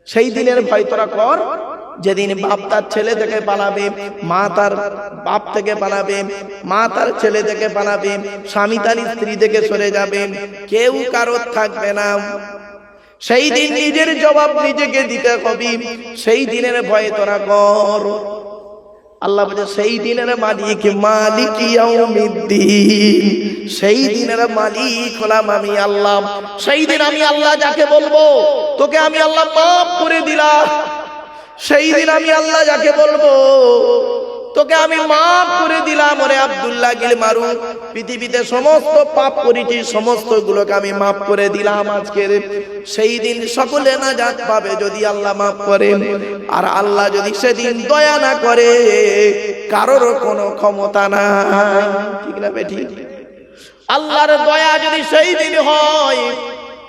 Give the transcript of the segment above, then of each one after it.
সেই দিনের ভয় তোরা কর যেদিন বাপ তার ছেলে থেকে পালাবে, মা তার বাপ থেকে পালাবে, মা তার ছেলে থেকে পালাবে, স্বামী তার স্ত্রী থেকে সরে যাবে, কেউ কারোর থাকবে না। সেই দিন নিজের জবাব নিজেকে দিতে হবে। সেই দিনের ভয় তোরা কর। আল্লাহ বলে সেই দিনের মালিক মালিক ইয়াউমিদ্দিন, সেই দিনের মালিক হলাম আমি আল্লাহ। সেই দিন আমি আল্লাহ যাকে বলবো তোকে আমি আল্লাহ মাফ করে দিলাম, সেই দিন আমি আল্লাহ যাকে বলবো তোকে আমি মাফ করে দিলাম। ওরে আব্দুল্লাহ গিল মারু, পৃথিবীতে সমস্ত পাপ করেছি সমস্ত গুলোকে আমি মাফ করে দিলাম আজকের। সেই দিন সকলে নাজাত পাবে যদি আল্লাহ মাফ করেন, আর আল্লাহ যদি সেদিন দয়া না করে কারোর কোনো ক্ষমতা নাই। ঠিক না বেঠি? আল্লাহর দয়া যদি সেই দিন হয়,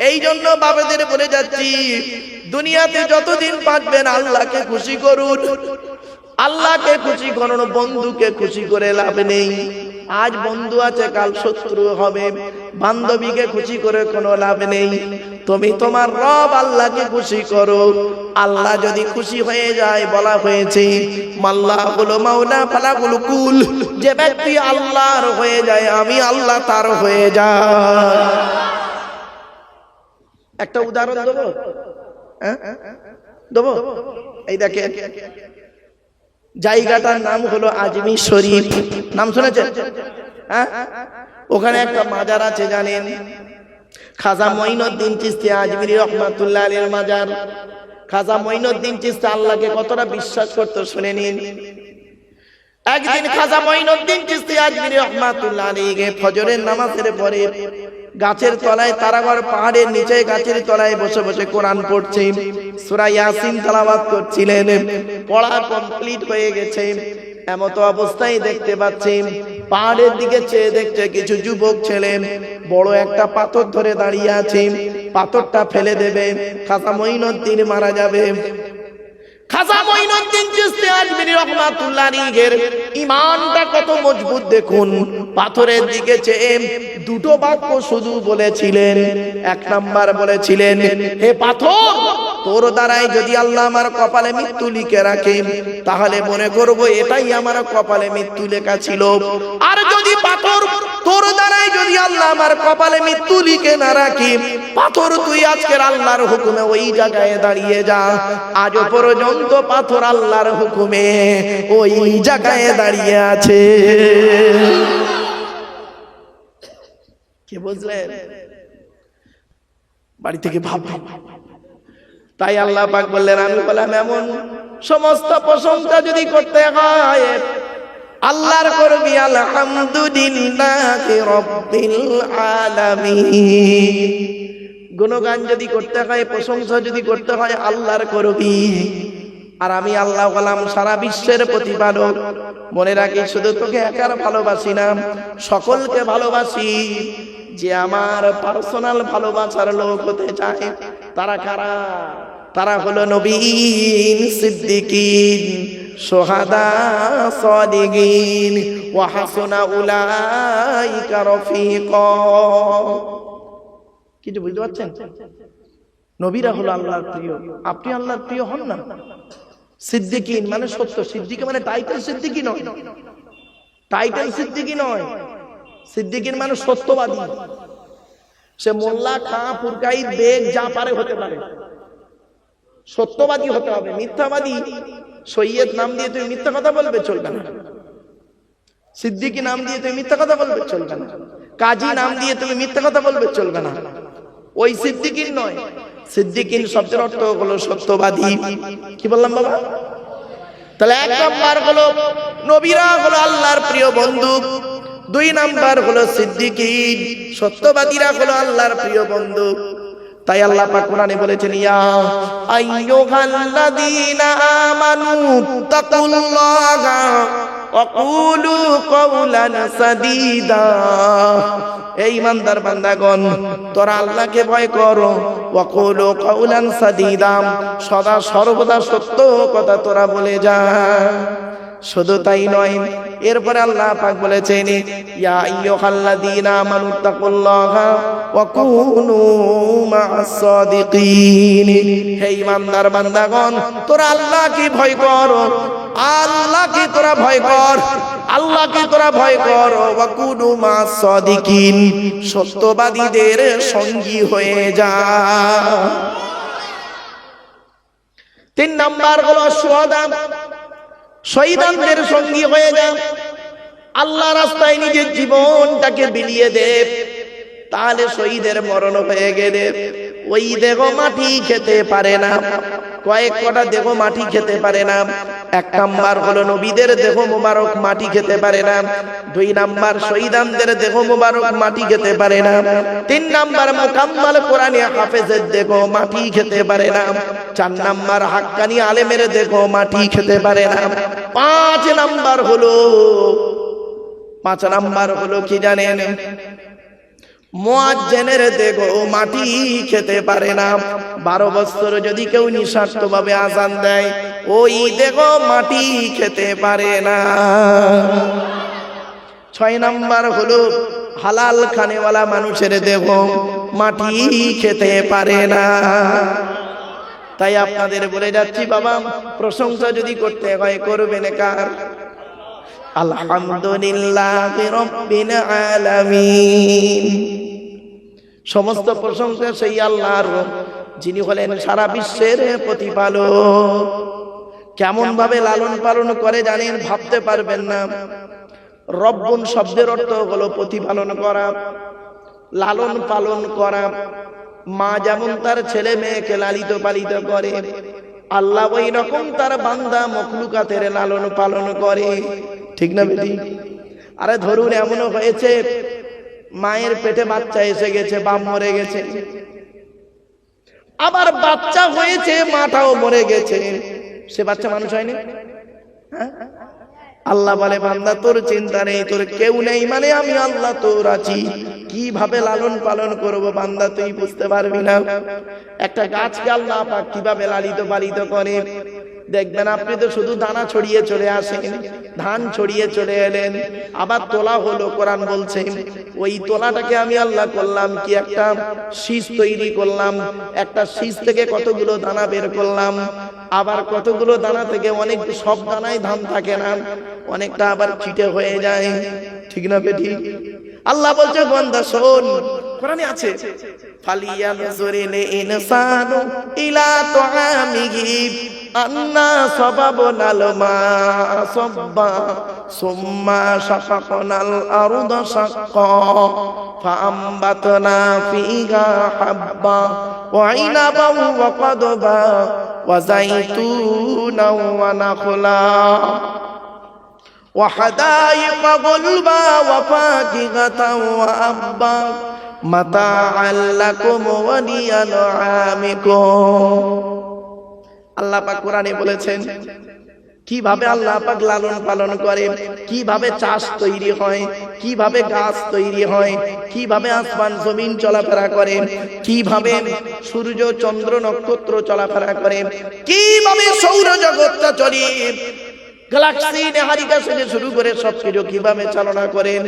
এই জন্য বাবাদের বলে যাচ্ছি দুনিয়াতে যতদিন বাঁচবেন আল্লাহকে খুশি করুন। আল্লাহকে খুশি করুন, বন্ধুকে খুশি করে লাভ নেই। আজ বন্ধু আছে কাল শত্রু হবে, বান্ধবীকে খুশি করে কোনো লাভ নেই। তুমি তোমার রব আল্লাহকে খুশি করো। আল্লাহ যদি খুশি হয়ে যায়, বলা হয়েছে মাল্লাহুল মাওলা ফালাহুল কুল, যে ব্যক্তি আল্লাহর হয়ে যায় আমি আল্লাহ তার হয়ে যায়। একটা উদাহরণ দেবো, দেবো। এই দেখেন জায়গাটার নাম হলো আজমির শরীফ, নাম শুনেছেন? ওখানে একটা মাজার আছে জানেন, খাজা মঈনুদ্দিন চিশতি আজমিরি রহমাতুল্লাহ আলাইহির মাজার। খাজা মঈনুদ্দিন চিশতি আল্লাহকে কতটা বিশ্বাস করতো শুনে নিন। একদিন খাজা মঈনুদ্দিন চিশতি আজমিরি রহমাতুল্লাহ আলাইহি ফজরের নামাজের পরে গাছের তলায়, তারাগড় পাহাড়ের নিচে গাছের তলায় বসে বসে কোরআন পড়ছে, সূরা ইয়াসিন তেলাওয়াত করছিলেন। পড়া কমপ্লিট হয়ে গেছে, এমত অবস্থায় দেখতে পাচ্ছেন পাহাড়ের দিকে চেয়ে দেখছে কিছু যুবক ছেলে বড় একটা পাথর ধরে দাঁড়িয়ে আছে, পাথরটা ফেলে দেবে, খাজা মঈনুদ্দিন মারা যাবে। খাজা মঈনুদ্দিন চিশতি আজমিরি রহমাতুল্লাহ আলাইহির ঈমানটা কত মজবুত দেখুন। পাথরের দিকে চেয়ে দুটো বাক্য শুধু বলেছিলেন। এক নাম্বার বলেছিলেন, হে পাথর, তোর দ্বারাই যদি আল্লাহ আমার কপালে মৃত্যু লিখে রাখে তাহলে মনে করব এটাই আমার কপালে মৃত্যু লেখা ছিল। আর যদি পাথর তোর দ্বারাই যদি আল্লাহ আমার কপালে মৃত্যু লিখে না রাখি, পাথর তুই আজকের আল্লাহর হুকুমে ওই জায়গায় দাঁড়িয়ে যা। আজও পর্যন্ত পাথর আল্লাহর হুকুমে ওই জায়গায় দাঁড়িয়ে আছে। কে বুঝলেন? বাড়ি থেকে ভাব। তাই আল্লাহ পাক বললেন, আমি বললাম এমন সমস্ত প্রশংসা যদি করতে হয় আল্লাহর করবি আলহামদুলিল্লাহি রাব্বিল আলামিন। গুণগান যদি করতে হয়, প্রশংসা যদি করতে হয় আল্লাহর করবি। আর আমি আল্লাহ হলাম সারা বিশ্বের প্রতিপালক। মনে রাখি শুধু তোকে একার ভালোবাসি না, সকলকে ভালোবাসি। যে আমার পার্সোনাল ভালোবাসার লোক হতে চায় তারা কারা? তারা হলো নবীন, সিদ্দিকিন, শুহাদা, সাদিকিন ওয়া হাসুনা উলাইকা রফিকা। কিছু বুঝতে পারছেন? নবীরা হলো আল্লাহর প্রিয়। আপনি আল্লাহর প্রিয় হন না? সিদ্দিকিন মানে সত্য। সিদ্দিক মানে টাইটেল সিদ্দিকি নয়, টাইটেল সিদ্দিকি নয়। সিদ্দিকিন মানে সত্যবাদী। সে মোল্লা, খাঁ, পুরকাইত, বেগ যা পারে হতে পারে, সত্যবাদী হতে হবে। মিথ্যাবাদী, সৈয়দ নাম দিয়ে তুমি মিথ্যা কথা বলবে চলবে না, সিদ্দিকি নাম দিয়ে তুমি মিথ্যা কথা বলবে চলবে না, কাজী নাম দিয়ে তুমি মিথ্যা কথা বলবে চলবে না। ওই সিদ্দিকিন নয়। সিদ্দিকিন শব্দের অর্থ হলো সত্যবাদী। কি বললাম বাবা? তাহলে এক নাম্বার হলো নবীরা হলো আল্লাহর প্রিয় বন্ধু, দুই নাম্বার হলো সিদ্দিকিন, সত্যবাদীরা হলো আল্লাহর প্রিয় বন্ধু। তাই আল্লাহ পাক কোরআনে বলেছেন, ইয়া আইয়ুহাল্লাযীনা আমানু তাকুল্লাহা ওয়া কুলু কাওলান সাদীদা। এই ইমানদার বান্দাগণ, তোরা আল্লাহকে ভয় করো, ওয়া কুলু কাওলান সাদীদা, সদা সর্বদা সত্য কথা তোরা বলে যা। শুধু তাই নয়, এরপরে আল্লাহ পাক বলেছেন ইয়া আইয়ুহাল্লাযীনা আমানুত্তাকুল্লাহা ওয়া কুনু মা'আস সাদিকিন। হে ঈমানদার বান্দাগণ, তোরা আল্লাহকে ভয় কর, আল্লাহকে তোরা ভয় কর, আল্লাহকে তোরা ভয় কর। ওয়া কুনু মা'আস সাদিকিন, সত্যবাদীদের সঙ্গী হয়ে যা। 3 নাম্বার হলো শুহাদা, শহীদদের সঙ্গী হয়ে যা। আল্লাহ রাস্তায় নিজের জীবনটাকে বিলিয়ে দে, তাহলে শহীদের মরণ হয়ে গেলে ওই দেহ মাটি খেতে পারে না, কয়েক কটা দেহ মাটি খেতে পারে না। 1 নাম্বার হলো নবীদের দেহ মোবারক মাটি খেতে পারে না। 2 নাম্বার শহীদদের দেহ মোবারক মাটি খেতে পারে না। 3 নাম্বার মুকাম্মাল কোরআনে হাফেজের দেহ মাটি খেতে পারে না। 4 নাম্বার হাক্কানি আলেমের দেহ মাটি খেতে পারে না। 5 নাম্বার হলো কি জানেন? মুয়াজ্জিনের দেহ মাটি খেতে পারে না। 12 বছর যদি কেউ নিঃস্বার্থভাবে আযান দেয়, ওই দেহ মাটি খেতে পারে না। 6 নাম্বার হলো হালাল খানেওয়ালা মানুষের দেহ মাটি খেতে পারে না। তাই আপনাদের বলে যাচ্ছি বাবা, প্রশংসা যদি করতে হয় করবেন কার? আলহামদুলিল্লাহি রাব্বিল আলামিন। সমস্ত প্রশংসা সেই আল্লাহর, যিনি হলেন সারা বিশ্বের প্রতিপালক। কেমন ভাবে লালন পালন করে জানেন? ভাবতে পারবেন না। রব্বুন শব্দের অর্থ হলো প্রতিপালন করা, লালন পালন করা। মা যেমন তার ছেলে মেয়েকে লালিত পালিত করে, আল্লাহ ওই রকম তার বান্দা মখলুকাতের লালন পালন করে। ঠিক না বেটি? আরে ধরুন এমনও হয়েছে মায়ের পেটে বাচ্চা এসে গেছে, বাপ মরে গেছে, আবার বাচ্চা হয়েছে মাটাও মরে গেছে, সে বাচ্চা মানুষ হয়নি? হ্যাঁ? আল্লাহ বলে বান্দা তোর চিন্তা নেই, তোর কেউ নেই, মানে আমি আল্লাহ তোর আছি। কিভাবে লালন পালন করব বান্দা তুই বুঝতে পারবি না। একটা গাছকে আল্লাহ পাক কিভাবে লালিত পালিত করে দেখবেন। আপনি তো শুধু দানা ছড়িয়ে চলে আসেন, ধান ছড়িয়ে চলে এলেন, আবার তোলা হলো। কোরআন বলছে ওই তোলাটাকে আমি আল্লাহ করলাম কি, একটা শীষ তৈরি করলাম। একটা শীষ থেকে কতগুলো দানা বের করলাম, আবার কতগুলো দানা থেকে অনেক, সব দানায় ধান থাকে না, অনেকটা আবার চিটে হয়ে যায়। ঠিক না বেটি? আল্লাহ বলছে বান্দা শোন, কোরআনে আছে ফালিয়ানজুরিল ইনসানু ইলা তুআমিহি আন্না সাবাবনাল মা সাব্বা সুম্মা শাকাকনাল আরদা শাক্কা ফাআমবাতনা ফিহা হাব্বা ওয়া ইনাবা ওয়া কদবা ওয়া যাইতুনা ওয়া নাখলা وحدائق غلبا وفاكهة وأبا متاعا لكم ولأنعامكم। আল্লাহ পাক কোরআনে বলেছেন কিভাবে আল্লাহ পাক লালন পালন করে, কিভাবে চাষ তৈরি হয়, কিভাবে গাছ তৈরি হয়, কিভাবে আসমান জমিন চলাফেরা করে, কিভাবে সূর্য চন্দ্র নক্ষত্র চলাফেরা করে, কিভাবে সৌরজগৎটা চলে, গ্যালাক্সি নেহারিকা থেকে শুরু করে সবকিছু কিভাবে চালনা করেন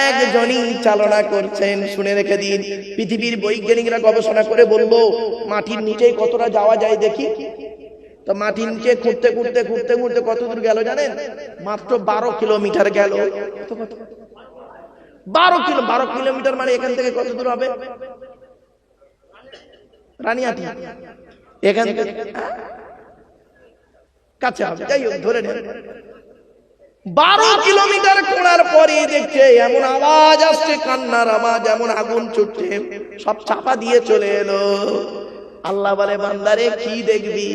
একজনই চালনা করছেন। শুনে রেখে দিন, পৃথিবীর বৈজ্ঞানিকরা গবেষণা করে বলবো মাটির নিচে কতটা যাওয়া যায় দেখি। তো মাটির নিচে ঘুরতে ঘুরতে ঘুরতে ঘুরতে কত দূর গেল জানেন? মাত্র 12 কিলোমিটার গেল। 12 কিলোমিটার মানে এখান থেকে কত দূর হবে? রানিয়াটি এখান থেকে কাছে হবে, যাই হোক ধরে নেন। 12 কিলোমিটার ঘোরার পরে দেখছে এমন আওয়াজ আসছে, কান্নার আওয়াজ, এমন আগুন ছুটছে, সব চাপা দিয়ে চলে এলো। আল্লাহ বলে বান্দারে কি দেখবি?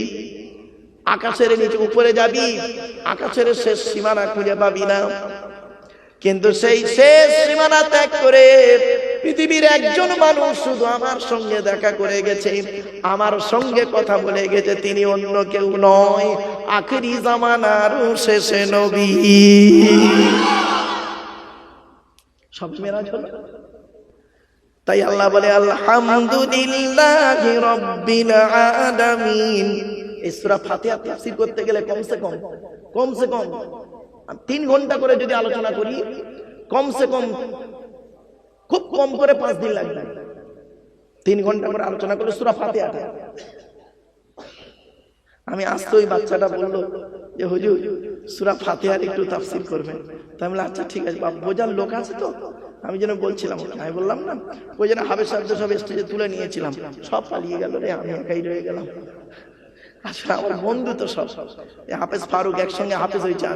আকাশের নিচে উপরে যাবি, আকাশের শেষ সীমানা খুঁজে পাবি না, কিন্তু সেই শেষ সীমানা ত্যাগ করে পৃথিবীর একজন মানুষ শুধু আমার সঙ্গে দেখা করে গেছে, আমার সঙ্গে কথা বলে গেছে, তিনি অন্য কেউ নয়, আখেরি জামানার শেষে নবী। সব মেরাজ হলো। তাই আল্লাহ বলে আলহামদুলিল্লাহি রাব্বিল আলামিন, এই সূরা ফাতিহা তাফসীর করতে গেলে কমসে কম 3 ঘন্টা করে যদি আলোচনা করি, কমসে কম খুব কম করে 5 দিন লাগবে। 3 ঘন্টা করে আলোচনা করে সূরা ফাতিহাটা। আমি আসতে ওই বাচ্চাটা বললো যে হুজুর সূরা ফাতিহার একটু তাফসীর করবেন। তাই আমি বললাম আচ্ছা ঠিক আছে, বাপ বোঝার লোক আছে তো? আমি যেন বলছিলাম, আমি বললাম না ওই যেন হাফেজ সাহেব সব স্টেজে তুলে নিয়েছিলাম, সব পালিয়ে গেল রে, আমি একাই রয়ে গেলাম। আসলে আমার বন্ধু তো সব, হাফেজ ফারুক একসঙ্গে হাফেজ হয়েছে,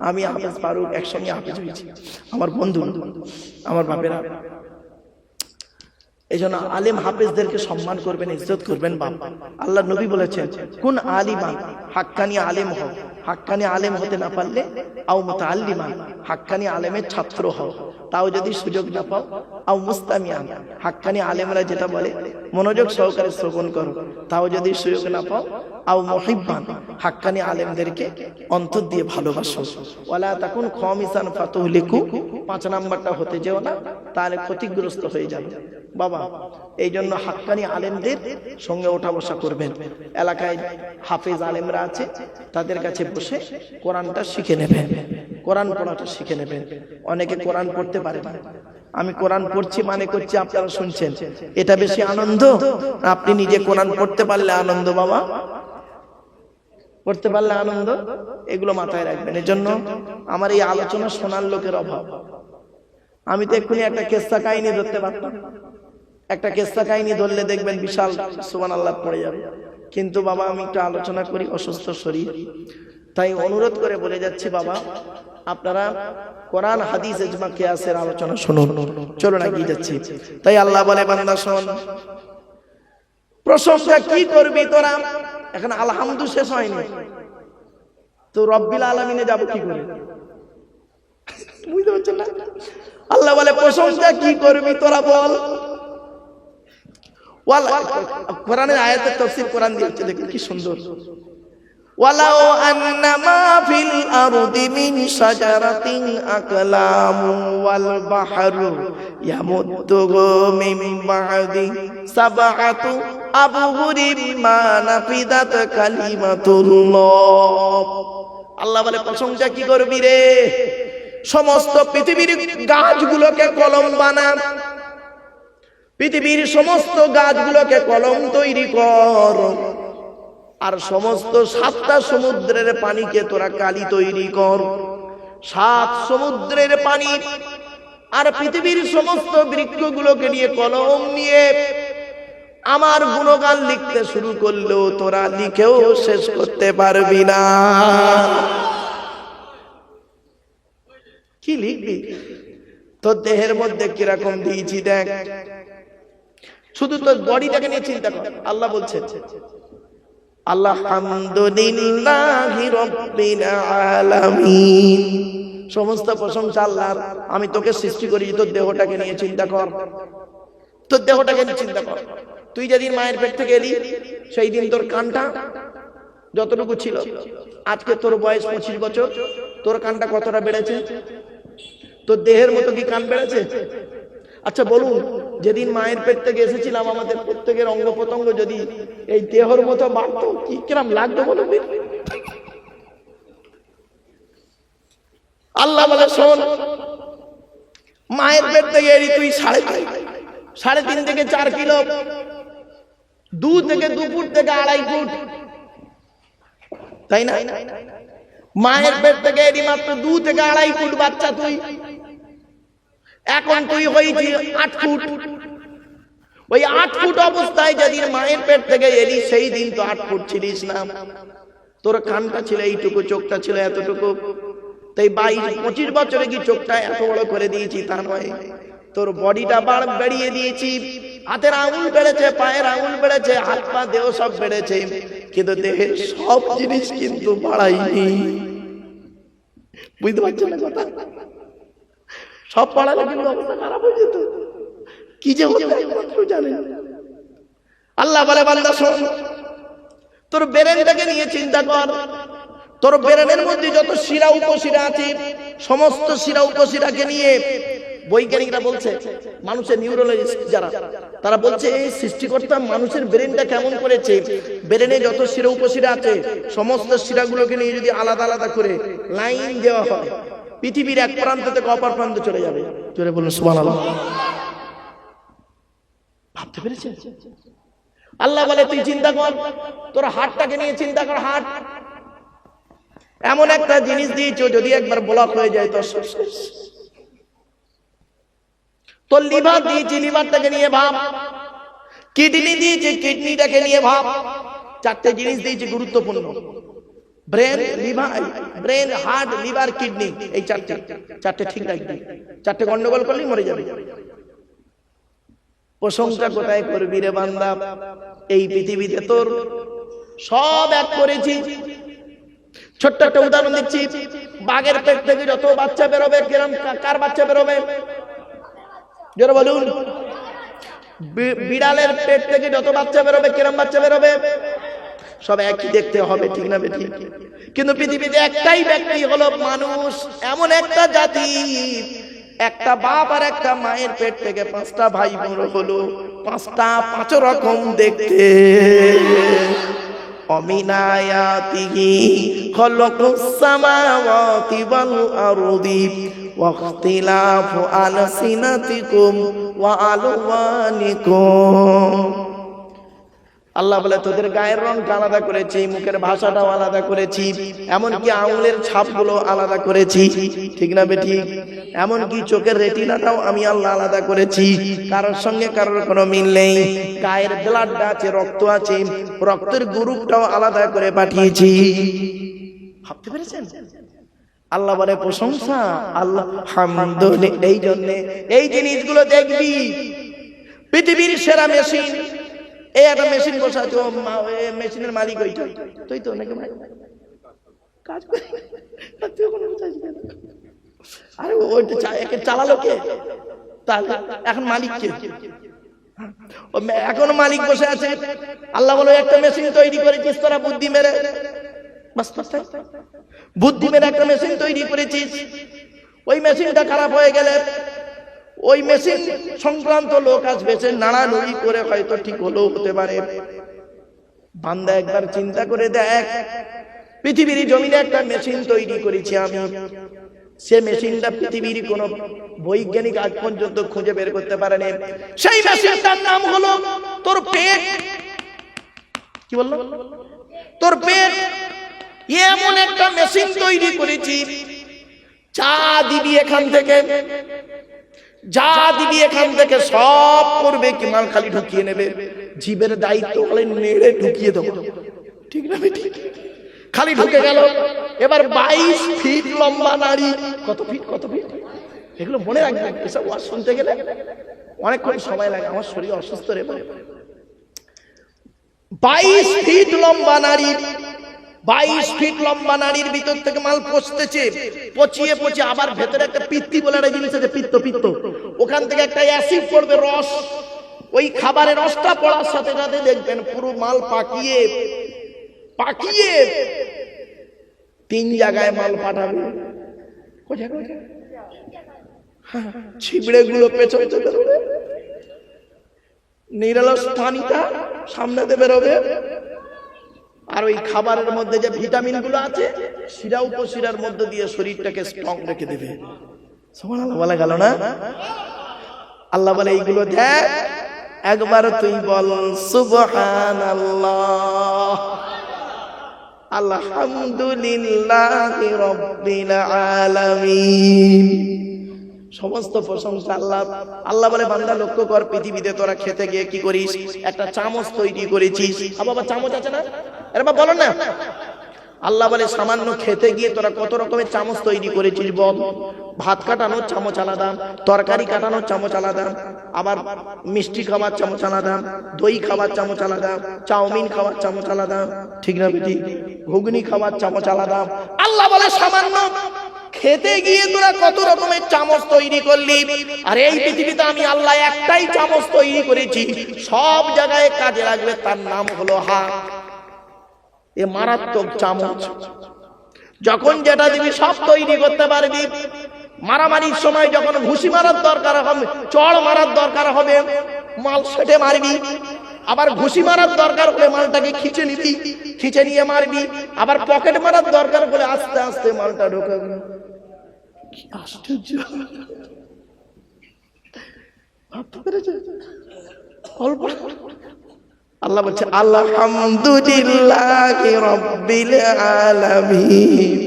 আমি হাফেজ ফারুক একসঙ্গে হাফেজ হয়েছি, আমার বন্ধু, আমার বাপেরা। এই জন্য আলেম হাফেজদেরকে সম্মান করবেন, ইজ্জত করবেন। বাপ আল্লাহ নবী বলেছেন কোন আলিমান, হাক্কানি আলেম হও, হাক্কানি আলেম হতে না পারলে আও মুতাআল্লিমান, হাক্কানি আলেমের ছাত্র হও, তাও যদি সুযোগ না পাও, আও মুস্তামিয়ান, হাক্কানি আলেমরা যেটা বলে মনোযোগ সহকারে শ্রবণ করো, তাও যদি সুযোগ না পাও, আও মুহিব্বান, হাক্কানি আলেমদেরকে অন্তর দিয়ে ভালোবাসো, ওয়ালা তাকুন খামিসান ফাতুহলিকু, 5 নাম্বারটা হতে যেও না, তাহলে ক্ষতিগ্রস্ত হয়ে যাবে। বাবা এই জন্য হাক্কানি আলেমদের সঙ্গে ওঠা বসা করবেন। এলাকায় হাফেজ আলেমরা আছে, তাদের কাছে বসে কোরআনটা শিখে নেবেন, কোরআন পড়াটা শিখে নেবেন। অনেকে কোরআন পড়তে পারে না, আমি কোরআন পড়ছি মানে করছি, আপনারা শুনছেন, এটা বেশি আনন্দ? আপনি নিজে কোরআন পড়তে পারলে আনন্দ? বাবা পড়তে পারলে আনন্দ, এগুলো মাথায় রাখবেন। এর জন্য আমার এই আলোচনা শোনার লোকের অভাব। আমি তো এক্ষুনি একটা কেসা কাহিনী ধরতে পারতাম, একটা কেসা কাহিনী ধরলে দেখবেন বিশাল সুবহানাল্লাহ পড়ে যাবে, কিন্তু বাবা আমি একটু আলোচনা করি, অসুস্থ শরীর, তাই অনুরোধ করে বলে যাচ্ছি বাবা আপনারা কোরআন হাদিস ইজমা কিয়াসের আলোচনা শুনুন। চলো না গিয়ে যাচ্ছি। তাই আল্লাহ বলে বান্দা শোন, প্রশংসা কি করবি তোরা? এখন আলহামদু শেষ হয়নি তো রব্বিল আলামিনে যাব কি করে? বুঝতে পারছেন না? আল্লাহ বলে প্রশংসা কি করবি তোরা বল। কোরআনের আয়াতের তাফসীর কোরআন দিয়েছে, দেখুন কি সুন্দর। ওয়ালাউ আন্নামা ফিল আরদি মিন শাজারাতিন আকলামু ওয়াল বাহরু ইয়ামুদ্দুহু মিন বা'দি সাবআতু আবহুরিম মা নাফিদাত কালিমাতুল্লাহ। আল্লাহ বলে প্রশংসা কি করবি রে? সমস্ত পৃথিবীর গাছগুলোকে কলম বানা, পৃথিবীর সমস্ত গাছগুলোকে কলম তৈরি কর, আর সমস্ত 7টা সমুদ্রের পানিকে তোরা কালি তৈরি কর। 7 সমুদ্রের পানি আর পৃথিবীর সমস্ত বৃক্ষগুলোকে নিয়ে কলম নিয়ে আমার গুণগান লিখতে শুরু করলেও তোরা লিখেও শেষ করতে পারবি না। কি লিখবি? তোর দেহের মধ্যে কিরকম দিয়েছি দেখ, শুধু তোর বডিটাকে নিয়ে চিন্তা কর। আল্লাহ বলছেন আলহামদুলিল্লাহি রাব্বিল আলামিন, সমস্ত প্রশংসা আল্লাহর। আমি তোকে সৃষ্টি করি, তোর দেহটাকে নিয়ে চিন্তা কর, তোর দেহটাকে নিয়ে চিন্তা কর। তুই যেদিন মায়ের পেট থেকে এলি সেই দিন তোর কানটা যতটুকু ছিল, আজকে তোর বয়স 25 বছর, তোর কানটা কতটা বেড়েছে? তোর দেহের মতো কি কান বেড়েছে? আচ্ছা বলুন, যেদিন মায়ের পেট থেকে এসেছিলাম আমাদের প্রত্যেকের অঙ্গ প্রত্যঙ্গ যদি এই দেহের মতো বাড়তো, কি কিরম লাগতো বলুন? আল্লাহ বলে শোন, মায়ের পেট থেকে এলি তুই 3.5 থেকে 4 কিলো, 2 থেকে 2 ফুট থেকে 2.5 ফুট, তাই না? মায়ের পেট থেকে এলি মাত্র 2 থেকে 2.5 ফুট বাচ্চা তুই, এখন তুই হয়েছি 8 ফুট। ওই 8 ফুট অবস্থায় যেদিন মায়ের পেট থেকে এলি সেই দিন তো 8 ফুট ছিলিস না। তোর কানটা ছিল এইটুকু, চোখটা ছিল এতটুকু, তাই 22-25 বছরে কি চোখটা এত বড় করে দিয়েছি তা নয়, তোর বডিটা বাড়িয়ে দিয়েছি। হাতের আঙুল বেড়েছে, পায়ের আঙুল বেড়েছে, হাত পা দেহ সব বেড়েছে, কিন্তু দেহের সব জিনিস কিন্তু বাড়াইনি। বুঝতে পারছেন না কথা? সব বাড়ালে কিন্তু অবস্থা খারাপ হয়ে যেত। কি যে জানেন? আল্লাহ বলে বান্দা শোন, তোর ব্রেনটাকে নিয়ে চিন্তা কর। তোর ব্রেনের মধ্যে যত শিরা উপশিরা আছে, সমস্ত শিরা উপশিরাকে নিয়ে বৈজ্ঞানিকরা বলছে, মানুষের নিউরোলজিস্ট যারা, তারা বলছে এই সৃষ্টিকর্তা মানুষের ব্রেনটা কেমন করেছে, ব্রেনে যত শিরা উপশিরা আছে সমস্ত শিরাগুলোকে নিয়ে যদি আলাদা আলাদা করে লাইন দেওয়া হয়, পৃথিবীর এক প্রান্ত থেকে অপর প্রান্ত চলে যাবে। জোরে বলুন সুবহানাল্লাহ। ভাবতে পেরেছেন? আল্লাহ বলে তুই চিন্তা কর, তোর হার্টটাকে নিয়ে চিন্তা কর। হার্ট এমন একটা জিনিস দিয়েছো, যদি একবার ব্লক হয়ে যায় তো শেষ। তোর লিভার দিয়েছি, লিভারটাকে নিয়ে ভাব। কিডনি দিয়েছি, কিডনিটাকে নিয়ে ভাব। চারটে জিনিস দিয়েছি গুরুত্বপূর্ণ, brain, liver, brain, heart, liver, kidney. এই চারটে ঠিক রাখবি, চারটে গন্ডগোল করলেই মরে যাবে। প্রশংসা কোথায় করবি রে বান্দা? এই পৃথিবীতে তোর সব এক করেছি। ছোট্ট একটা উদাহরণ দিচ্ছি, বাঘের পেট থেকে যত বাচ্চা বেরোবে, কিরম কার বাচ্চা বেরোবে? জোরে বলুন। বিড়ালের পেট থেকে যত বাচ্চা বেরোবে, কিরম বাচ্চা বেরোবে? সব একই দেখতে হবে, ঠিক না বেঠিক? কিন্তু পৃথিবীতে একটাই ব্যক্তি হলো মানুষ, এমন একটা জাতি, একটা বাপ আর একটা মায়ের পেট থেকে 5টা ভাই বোন হলো, 5টা 5 রকম দেখতে। অমিনায়াতিহি খলকুস সামাওয়াতি ওয়াল আরদি ওয়া ইখতিলাফু আলসিনাতিকুম ওয়া আলওয়ানিকুম। আল্লাহ বলে তোদের গায়ের রংটা আলাদা করেছি, মুখের ভাষাটাও আলাদা করেছি, এমনকি আঙুলের ছাপগুলো আলাদা করেছি, ঠিক না বেঠিক? এমনকি চোখের রেটিনাটাও আমি আল্লাহ আলাদা করেছি, কারোর সঙ্গে কারোর কোনো মিল নেই। গায়ের ব্লাডটা আছে, রক্ত আছে, রক্তের গ্রুপটাও আলাদা করে পাঠিয়েছি। ভাবতে পেরেছেন? আল্লাহ বলে প্রশংসা আল্লাহ হামদুলিল্লাহ। এই জন্য এই জিনিসগুলো দেখবি। পৃথিবীর সেরা মেশিন, এই একটা মেশিন বসাচ্ছ, মেশিনের মালিক ওইটা তুই তো নাকি কাজ করে? আরে ওইটা চালালো কে? তাহলে এখন মালিক কে? এখনো মালিক বসে আছে। আল্লাহ বলে একটা মেশিন তৈরি করেছিস তোরা বুদ্ধি মেরে, বুদ্ধি মেরে একটা মেশিন তৈরি করেছিস। ওই মেশিনটা খারাপ হয়ে গেলে ওই মেশিন সংক্রান্ত লোক আসবে, সে নাড়ানুড়ি করে হয়তো ঠিক হলেও হতে পারে। বান্দা একবার চিন্তা করে দেখ, পৃথিবীর জমিনে একটা মেশিন তৈরি করেছি আমি, সে মেশিনটা পৃথিবীর কোন বৈজ্ঞানিক আজ পর্যন্ত খুঁজে বের করতে পারেনি। সেই মেশিনটার নাম হলো তোর পেট। কি বললো? তোর পেট। এমন একটা মেশিন তৈরি করেছি, যা দিবি এখান থেকে, যা দিবি এখান থেকে সব করবে কি, মাল খালি ঢুকিয়ে নেবে। জীবের দায়িত্ব হলে নেড়ে ঢুকিয়ে দেবো, ঠিক না? খালি ঢুকে গেল। এবার 22 ফিট লম্বা নারী। কত ফিট? কত ফিট? এগুলো মনে রাখবেন, এসব ওয়াজ শুনতে গেলে অনেকক্ষণ সময় লাগে, আমার শরীর অসুস্থ রে। 22 ফিট লম্বা নারী, 22 ফিট লম্বা নারীর ভিতর থেকে মাল পচতেছে, পচিয়ে পচিয়ে আবার ভেতরে একটা পিত্তি বলে একটা জিনিস আছে, পিত্ত, ওখান থেকে একটা অ্যাসিড পড়বে, রস। ওই খাবারের রসটা পড়ার সাথে সাথে দেখবেন পুরো মাল পাকিয়ে 3 জায়গায় মাল পাঠাবে। ছিবড়ে গুলো পেছনে বেরোবে, নিরলস পানিটা সামনেতে বেরোবে, আর ওই খাবারের মধ্যে যে ভিটামিন গুলো আছে শিরা উপশিরার মধ্যে দিয়ে শরীরটাকে স্ট্রং রেখে দেবে। সুবহানাল্লাহ বলা গেল না? আল্লাহ বলে এইগুলো দেখ, একবার তুই বল সুবহানাল্লাহ, আলহামদুলিল্লাহি রাব্বিল আলামিন। সমস্ত প্রশংসা আল্লাহ। আল্লাহ বলে বান্দা লক্ষ্য কর, পৃথিবীতে তোরা খেতে গিয়ে কি করিস? একটা চামচ তৈরি করেছিস। বাবা চামচ আছে না? আরে বাবা বলো না। আল্লাহ বলে সামান্য খেতে গিয়ে তোরা কত রকমের চামচ তৈরি করেছিস বল। ভাত কাটানোর চামচ আলাদা, তরকারি কাটানোর চামচ আলাদা, আবার মিষ্টি খাবার চামচ আলাদা, দই খাবার চামচ আলাদা, চাউমিন খাবার চামচ আলাদা, ঠিক না বেটি? ঘুগনি খাবার চামচ আলাদা। আল্লাহ বলে সামান্য খেতে গিয়ে তোরা কত রকমের চামচ তৈরি করলি। আর এই পৃথিবীতে আমি আল্লাহ একটাই চামচ তৈরি করেছি, সব জায়গায় কাজে লাগবে, তার নাম হলো হাত। এ মারাত্মক চামচ, যখন যেটা দিবি সব তৈরি করতে পারবি। মারামারির সময় যখন ঘুষি মারার দরকার হবে, চড় মারার দরকার হবে, মাল সেটে মারবি। আবার ঘুষি মারার দরকার হলে মালটাকে খিচে নিবি, খিচে নিয়ে মারবি। আবার পকেট মারার দরকার হলে আস্তে আস্তে মালটা ঢোকাবি। কি আশ্চর্য! ভাবতে পেরেছেন? আল্লাহ বলছে আলহামদুলিল্লাহি রাব্বিল আলামিন।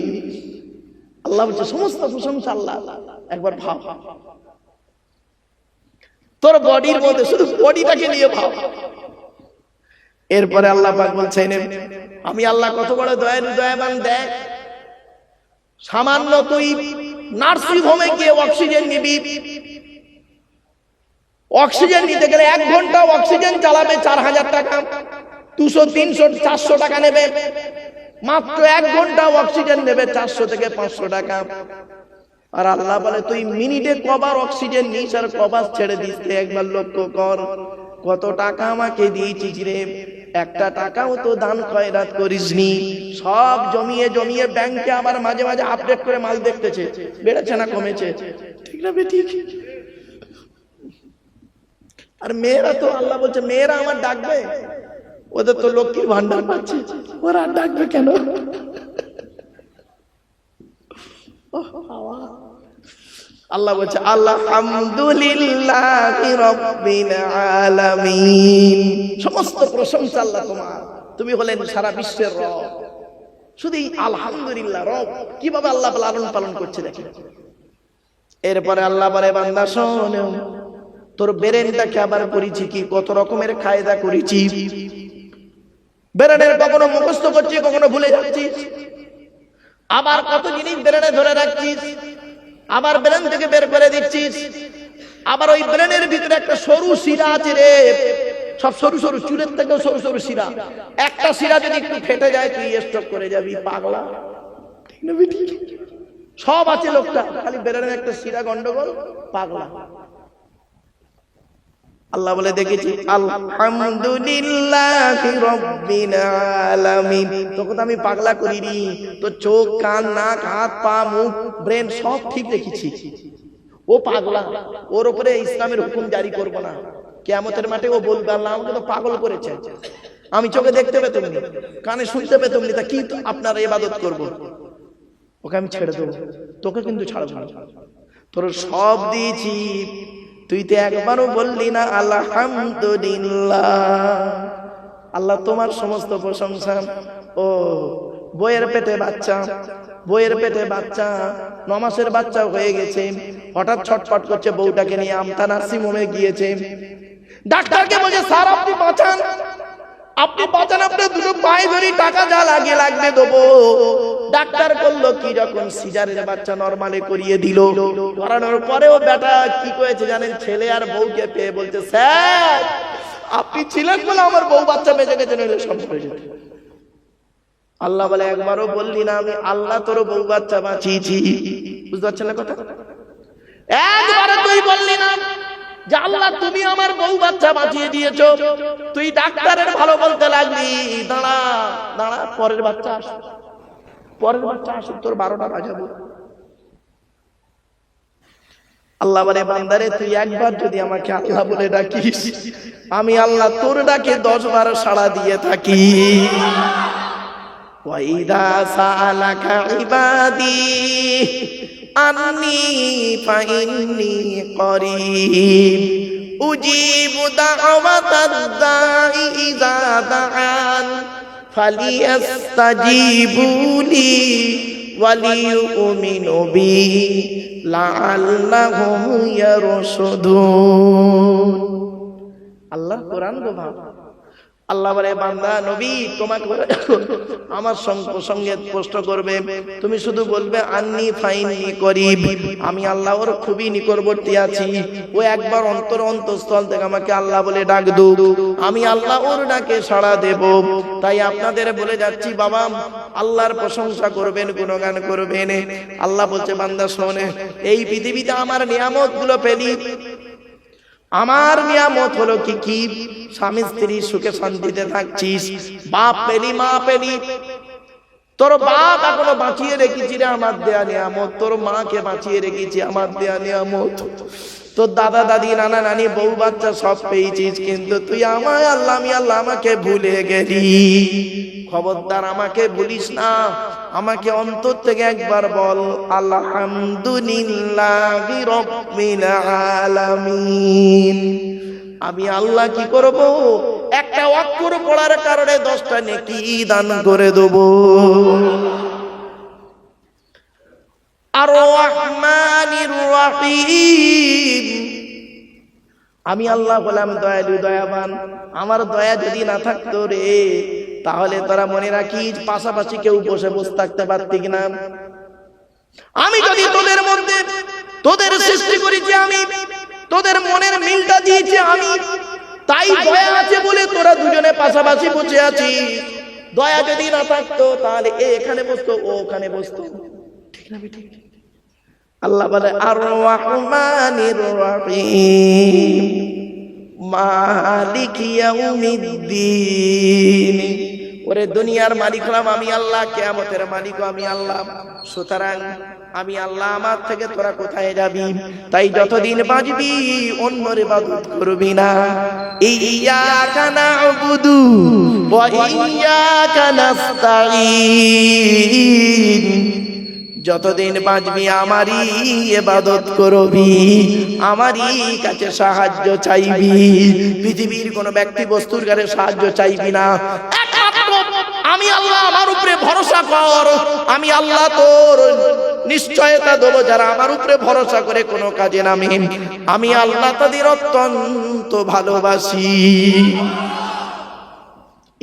আল্লাহ বলছে সমস্ত প্রশংসা আল্লাহ। একবার ভাব, তোর বডির মধ্যে শুধু বডিটাকে নিয়ে ভাব। এরপরে আল্লাহ পাক বলছেন আমি আল্লাহ কত বড় দয়ালু দয়াবান। দেখ, সামান্য তুই নার্সিং হোমে গিয়ে অক্সিজেন নিবি, অক্সিজেন নিতে গেলে 1 ঘন্টা অক্সিজেন চালাবে 4000 টাকা, 200, 300, 400 টাকা নেবে। মাত্র 1 ঘন্টা অক্সিজেন নেবে 400 থেকে 500 টাকা। আর আল্লাহ বলে তুই মিনিটে কবার অক্সিজেন নিস আর কবার ছেড়ে দিস, একবার লক্ষ্য কর। কত টাকা আমাকে দিয়েছিস রে, একটা টাকাও তো দান খয়রাত করিসনি। সব জমিয়ে জমিয়ে ব্যাংকে আবার মাঝে মাঝে আপডেট করে মাল দেখতেছে, বেড়েছে না কমেছে। ঠিক না ঠিক? আর মেয়েরা তো আল্লাহ বলছে মেয়েরা আমার ডাকবে, ওদের তো লক্ষ্মীর ভান্ডার পাচ্ছে, ওরা ডাকবে কেন? আল্লাহ বলছে আলহামদুলিল্লাহি রাব্বিল আলামিন। সমস্ত প্রশংসা আল্লাহ তোমার, তুমি হলেন সারা বিশ্বের রব। শুধু আলহামদুলিল্লাহ রব। কিভাবে আল্লাহ লালন পালন করছে দেখেন। এরপরে আল্লাহ বলে বান্দা শোন, তোর ব্রেনটাকে আবার করেছি কি, কত রকমের কায়দা করেছি। ব্রেনের কখনো মুখস্থ করছিস, কখনো ভুলে যাচ্ছিস। আবার কত জিনিস ব্রেনে ধরে রাখছিস, আবার ব্রেন থেকে বের করে দিচ্ছিস। আবার ওই ব্রেনের ভিতরে একটা সরু শিরা আছে রে, সব সরু সরু, চুলের থেকেও সরু সরু শিরা। একটা শিরা যদি একটু ফেটে যায় তুই স্ট্রোক করে যাবি, পাগলা। ঠিক না বেটি? সব আছে লোকটা, খালি ব্রেনের একটা শিরা গন্ডগোল, পাগলা। আল্লাহ বলে দেখেছি আলহামদুলিল্লাহি রাব্বিল আলামিন। তোকে তো আমি পাগলা করিনি, তো চোখ, কান, নাক, হাত, পা, মুখ, ব্রেন সব ঠিক রেখেছি। ও পাগলা, ওর উপরে ইসলামের হুকুম জারি করব না। কিয়ামতের মাঠে ও বলবে আল্লাহ আমাকে তো পাগল করেছে, আমি চোখে দেখতে পেতাম না, কানে শুনতে পেতাম না, তা কি আপনার ইবাদত করব? ওকে আমি ছেড়ে দেবো, তোকে কিন্তু ছাড়ব না। তোর সব দিয়েছি, তুই তো একবারও বললি না আলহামদুলিল্লাহ। আল্লাহ তোমার সমস্ত প্রশংসা। ও বইয়ের পেটে বাচ্চা, বইয়ের পেটে বাচ্চা, 9 মাসের বাচ্চা হয়ে গেছে, হঠাৎ ছটফট করছে, বউটাকে নিয়ে আমতা নার্সিং হোমে গিয়েছে। ডাক্তারকে বলছে স্যার আপনি বাঁচান, আপনি বাঁচান, আপনার দুটো পায়ে ধরি, টাকা যা লাগে লাগবে দেবো। ডাক্তার করলো কি, যখন সিজারের বাচ্চা নরমালে করিয়ে দিল, করানোর পরেও বেটা কি করেছে জানেন, ছেলে আর বউকে পেয়ে বলছে স্যার আপনি ছিলেন বলে আমার বউ বাচ্চা বেঁচে গেছে, নইলে সব হয়ে যেত। আল্লাহ বলে একবারও বললি না আমি আল্লাহ তোর বউ বাচ্চা বাঁচিয়েছি। বুঝতে পারছেন না কথা? একবারও তুই বললি না যে আল্লাহ তুমি আমার বউ বাচ্চা বাঁচিয়ে দিয়েছো। তুই ডাক্তারের ভালো বলতে লাগলি, দাঁড়া দাঁড়া, পরের বাচ্চা আস, পরের বাচ্চা আসুক, তোর 12টা বাজাবো। আল্লাহ বলে বান্দারে তুই একবার যদি আমাকে আল্লাহ বলে ডাকিস, আমি আল্লাহ তোর ডাকে 10 বার সাড়া দিয়ে থাকি। ওয়াইদা সালাকা ইবাদি আন্নি ফাইন্নি করিব উজিবু দাওয়াতাদ দাঈ ইযা দাআন ফালিয়াস্তাজিবুলি ওয়ালিউমিনু বি লাআল্লাহুম ইয়ারশুদুন। আল্লাহ কোরআন গো ভাব। আল্লাহ বলে বান্দা নবী তোমাকে আমার সঙ্গে প্রশ্ন করবে, তুমি শুধু বলবে আন্নি ফাইন্নি করিব, আমি আল্লাহ ওর খুবই নিকটবর্তী আছি। ও একবার অন্তঃস্থল থেকে আমাকে আল্লাহ বলে ডাক দো, আমি আল্লাহ ওর ডাকে সাড়া দেব। তাই আপনাদের বলে যাচ্ছি বাবা, আল্লাহর প্রশংসা করবেন, গুণগান করবেন। আল্লাহ বলছে বান্দা শোনে, এই পৃথিবীতে আমার নিয়ামত গুলো পেলি, আমার নিয়ামত হলো কি কি, স্বামী স্ত্রী সুখে শান্তিতে থাকছিস, বাপ পেলি, মা পেলি, তোর বাপ এখনো বাঁচিয়ে রেখেছি রে আমার দেয়া নিয়ামত, তোর মাকে বাঁচিয়ে রেখেছি আমার দেয়া নিয়ামত, তোর দাদা দাদি নানা নানি বউ বাচ্চা সব পেয়েছিস, কিন্তু তুই আমায় আল্লাহ আমি আল্লাহ আমাকে ভুলে গেলি। খবরদার আমাকে ভুলিস না, আমাকে অন্তর থেকে একবার বল আলহামদুলিল্লাহি রাব্বিল আলামিন। আমি আল্লাহ কি করব? একটা অক্ষর পড়ার কারণে 10টা নেকি দান করে দেব। আর রহমানির রহিম, আমি আল্লাহ বললাম দয়ালু দয়াবান। আমার দয়া যদি না থাকতো রে, তাহলে তোরা মনে রাখিস পাশাপাশি কেউ বসে থাকতে পারতি কিনা। আমি যদি তোদের মধ্যে তোদের সৃষ্টি করেছি, আমি তোদের মনের মিলটা দিয়েছি আমি, তাই দয়া আছে বলে তোরা দুজনে পাশাপাশি বসে আছিস। দয়া যদি না থাকতো তাহলে এখানে বসতো, ও ওখানে বসতো, ঠিক না? ঠিক। আল্লাহ বলে আর রহমানির রহিম মালিক ইয়াউমিদ্দিন। ওরে দুনিয়ার মালিক হলাম আমি আল্লাহ, কিয়ামতের মালিক আমি আল্লাহ। সুতরাং আমি আল্লাহ, আমার থেকে তোরা কোথায় যাবি? তাই যতদিন বাঁচবি অন্যের ইবাদত করবি না। ইয়্যাকা না'বুদু ওয়া ইয়্যাকা নাস্তাঈন। যতদিন বাঁচবি আমারই ইবাদত করবি, আমারই কাছে সাহায্য চাইবি। পৃথিবীর কোন ব্যক্তি বস্তুর কাছে সাহায্য চাইবি না। আমি আল্লাহ, আমার উপরে ভরসা কর, আমি আল্লাহ তোর নিশ্চয়তা দেবো। যারা আমার উপরে ভরসা করে কোনো কাজে নামে, আমি আল্লাহ তাদের অত্যন্ত ভালোবাসি।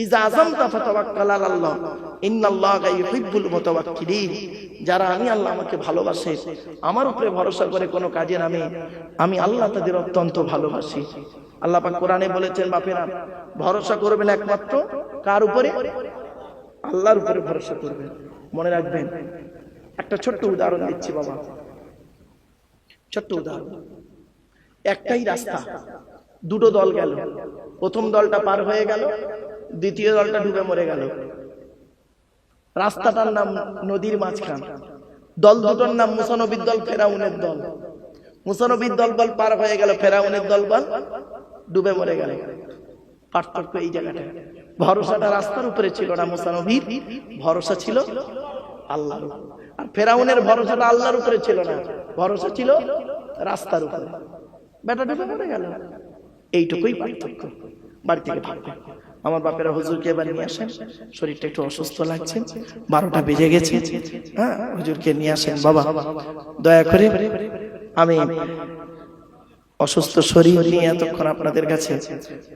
ইজা আযামতা ফাতাওয়াক্কাল আলাল্লাহ ইন্নাল্লাহা ইউহিব্বুল মুতাওয়াক্কিলিন। যারা আমি আল্লাহ আমাকে ভালোবাসে, আমার উপরে ভরসা করে কোনো কাজে নামে, আমি আল্লাহ তাদের অত্যন্ত ভালোবাসি। আল্লাহ পাক কোরআনে বলেছেন, বাপেরা ভরসা করবেন একমাত্র কার উপরে? আল্লাহর উপরে ভরসা করবেন। মনে রাখবেন, একটা ছোট্ট উদাহরণ দিচ্ছি বাবা, ছোট্ট উদাহরণ। একটাই রাস্তা, দুটো দল গেল। প্রথম দলটা পার হয়ে গেল, দ্বিতীয় দলটা ডুবে মরে গেল। রাস্তাটার নাম নদীর মাঝখান। দল দুটোর নাম মুসা নবীর দল, ফেরাউনের দল। মুসা নবীর দল বল পার হয়ে গেল, ফেরাউনের দল বল ডুবে মরে গেল। পার্থক্য এই জায়গাটা। ভরসাটা রাস্তার উপরে ছিল না, মুসা নবীর ভরসা ছিল আল্লাহর উপরে। আর ফেরাউনের ভরসাটা আল্লাহর উপরে ছিল না, ভরসা ছিল রাস্তার উপরে। বেটা ডুবে মরে গেল। এইটুকুই পার্থক্য। বাড়ি থেকে ভাববে, আমার বাপেরা হুজুরকে এবার নিয়ে আসেন, শরীরটা একটু অসুস্থ লাগছে, 12টা বেজে গেছে, হ্যাঁ হুজুরকে নিয়ে আসেন বাবা দয়া করে। আমি অসুস্থ শরীর নিয়ে এতক্ষণ আপনাদের কাছে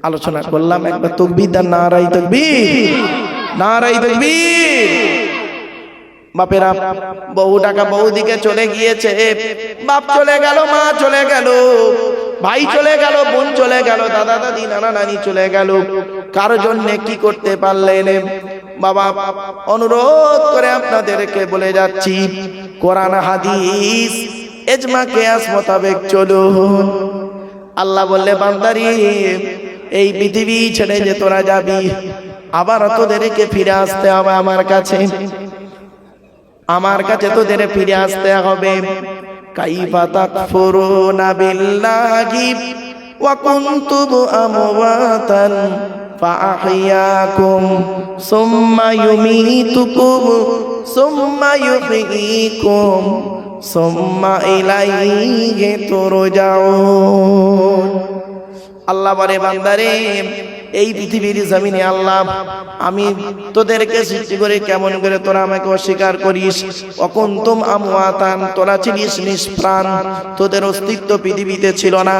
আলোচনা করলাম। একবার তাকবীর দান, নারায়ে তাকবীর, নারায়ে তাকবীর। বাপেরা বহু টাকা বহুদিকে চলে গিয়েছে, বাপ চলে গেল, মা চলে গেল, ভাই চলে গেল, বোন চলে গেল, দাদা দাদি নানা নানি চলে গেল। কার জন্য কি করতে পারলেন? বাবা অনুরোধ করে আপনাদেরকে বলে যাচ্ছি, কোরআন হাদিস ইজমা কিয়াস মোতাবেক চলুন। আল্লাহ বললে, বান্দারি এই পৃথিবী ছেড়ে যে তোরা যাবি, আবার তোদেরকে ফিরে আসতে হবে আমার কাছে, আমার কাছে তোদের ফিরে আসতে হবে। কাইফা তাকফুরুনা বিল্লাহি ওয়া কুনতুম আমওয়াতান ফাআহইয়াকুম সুম্মা ইউমীতুকুম সুম্মা ইউহয়ীকুম সুম্মা ইলাইহি তুরজাউন। আল্লাহ বলে, বান্দারে এই পৃথিবীর জমিনে আল্লাহ আমি তোদেরকে সৃষ্টি করে কেমন করে তোরা আমাকে অস্বীকার করিস। অকুনতুম আমওয়াতান, তোরা ছিলিস নিষ্প্রাণ, তোদের অস্তিত্ব পৃথিবীতে ছিল না।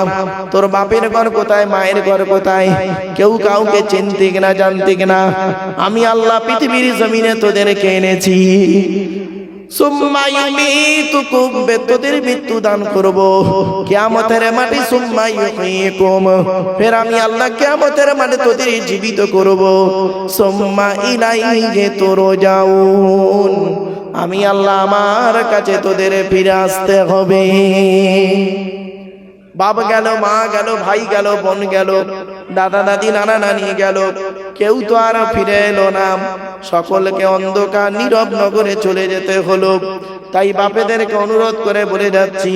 তোর বাপের ঘর কোথায়, মায়ের ঘর কোথায়, কেউ কাউকে চিনতে কিনা জানতে কিনা। আমি আল্লাহ পৃথিবীর জমিনে তোদেরকে এনেছি। সুম্মা ইউমীতুকুম, তোদের মৃত্যু দান করব কিয়ামতের মাঠে। সুম্মা ইউহয়ীকুম, ফের আমি আল্লাহ কিয়ামতের মাঠে তোদের জীবিত করব। সুম্মা ইলাইহি তুরজাউন, আমি আল্লাহ আমার কাছে তোদের ফিরে আসতে হবে। বাপ গেল, মা গেল, ভাই গেল, বোন গেল, দাদা দাদি নানা নানি গেল, কেউ তো আর ফিরে এলো না, সকলকে অন্ধকার নীরব নগরে চলে যেতে হলো। তাই বাপেদেরকে অনুরোধ করে বলে যাচ্ছি,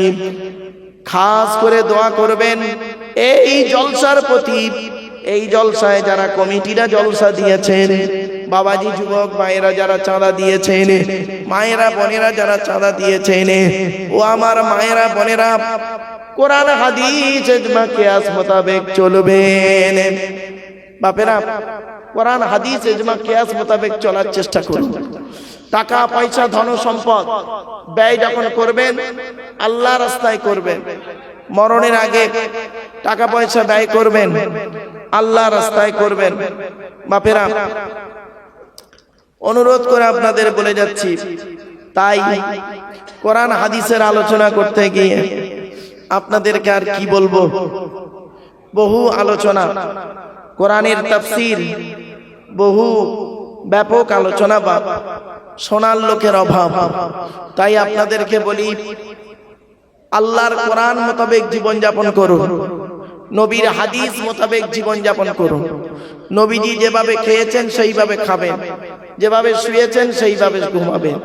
খাস করে দোয়া করবেন এই জলসার প্রতি। এই জলসায় যারা কমিটিরা জলসা দিয়েছেন, বাবাজি যুবক ভাইয়েরা যারা চাঁদা দিয়েছেন, মায়েরা বোনেরা যারা চাঁদা দিয়েছেন, ও আমার মায়েরা বোনেরা, কোরআন হাদিস ইজমা কিয়াস মোতাবেক চলবেন। বাপেরা, কোরআন হাদিস ইজমা কিয়াস মোতাবেক চলার চেষ্টা করুন। টাকা পয়সা ধন সম্পদ ব্যয় যখন করবেন, আল্লাহ রাস্তায় করবেন। মরণের আগে টাকা পয়সা ব্যয় করবেন, আল্লাহ রাস্তায় করবেন। বাপেরা, অনুরোধ করে আপনাদের বলে যাচ্ছি, তাই কোরআন হাদিসের আলোচনা করতে গিয়ে আপনাদেরকে আর কি বলবো, বহু আলোচনা, কোরআনের তাফসীর, বহু ব্যাপক আলোচনা বা শোনার লোকের অভাব। তাই আপনাদেরকে বলি, আল্লাহর কোরআন মোতাবেক জীবন যাপন করুন, নবীর হাদিস মোতাবেক জীবন যাপন করুন। নবীজি যেভাবে খেয়েছেন সেইভাবে খাবেন, যেভাবে শুয়েছেন সেইভাবে ঘুমাবেন,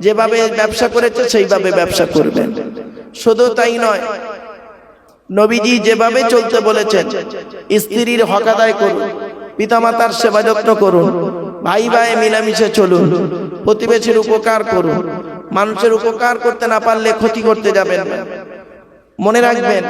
যেভাবে ব্যবসা করেছে সেইভাবে ব্যবসা করবেন। শুধু তাই নয়, নবীজি যেভাবে চলতে বলেছেন, স্ত্রীর হক আদায় করুন, পিতামাতার সেবা যত্ন করুন, ভাই ভাই মিলামিশে চলুন, প্রতিবেশীর উপকার করুন। মানুষের উপকার করতে না পারলে ক্ষতি করতে যাবেন না। মনে রাখবেন,